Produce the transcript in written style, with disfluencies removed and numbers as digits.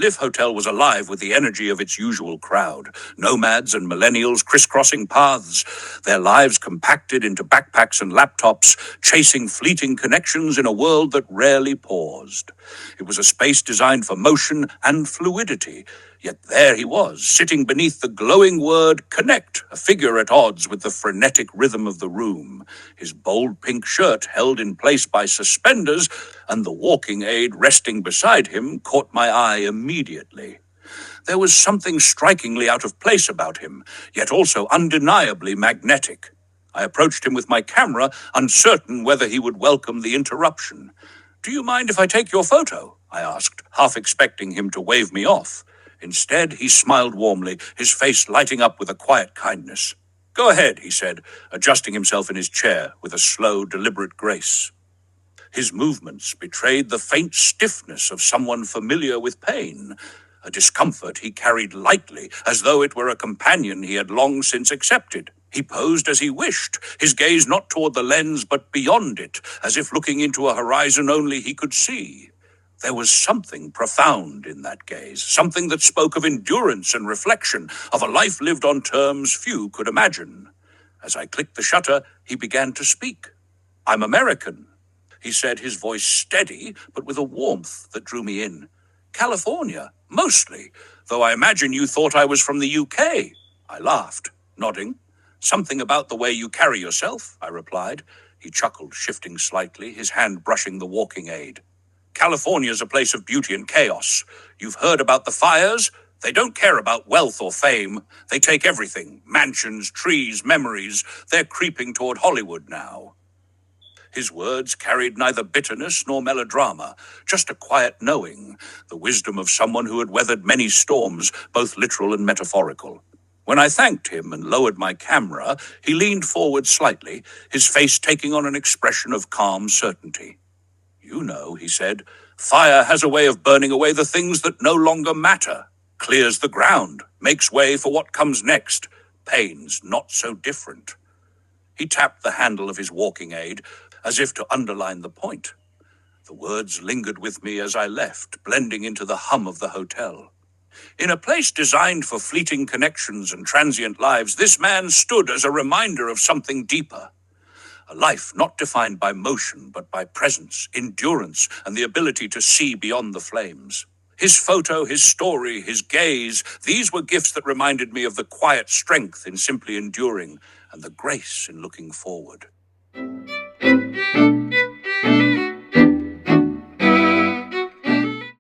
Liv Hotel was alive with the energy of its usual crowd. Nomads and millennials crisscrossing paths, their lives compacted into backpacks and laptops, chasing fleeting connections in a world that rarely paused. It was a space designed for motion and fluidity. Yet there he was, sitting beneath the glowing word connect, a figure at odds with the frenetic rhythm of the room. His bold pink shirt held in place by suspenders, and the walking aid resting beside him caught my eye immediately. There was something strikingly out of place about him, yet also undeniably magnetic. I approached him with my camera, uncertain whether he would welcome the interruption. "Do you mind if I take your photo?" I asked, half expecting him to wave me off. Instead, he smiled warmly, his face lighting up with a quiet kindness. "Go ahead," he said, adjusting himself in his chair with a slow, deliberate grace. His movements betrayed the faint stiffness of someone familiar with pain, a discomfort he carried lightly, as though it were a companion he had long since accepted. He posed as he wished, his gaze not toward the lens but beyond it, as if looking into a horizon only he could see. There was something profound in that gaze, something that spoke of endurance and reflection, of a life lived on terms few could imagine. As I clicked the shutter, he began to speak. "I'm American," he said, his voice steady, but with a warmth that drew me in. "California, mostly, though I imagine you thought I was from the UK. I laughed, nodding. "Something about the way you carry yourself," I replied. He chuckled, shifting slightly, his hand brushing the walking aid. "California's a place of beauty and chaos. You've heard about the fires? They don't care about wealth or fame. They take everything, mansions, trees, memories. They're creeping toward Hollywood now." His words carried neither bitterness nor melodrama, just a quiet knowing, the wisdom of someone who had weathered many storms, both literal and metaphorical. When I thanked him and lowered my camera, he leaned forward slightly, his face taking on an expression of calm certainty. "You know," he said, "fire has a way of burning away the things that no longer matter, clears the ground, makes way for what comes next. Pain's not so different." He tapped the handle of his walking aid, as if to underline the point. The words lingered with me as I left, blending into the hum of the hotel. In a place designed for fleeting connections and transient lives, this man stood as a reminder of something deeper. A life not defined by motion, but by presence, endurance, and the ability to see beyond the flames. His photo, his story, his gaze, these were gifts that reminded me of the quiet strength in simply enduring and the grace in looking forward.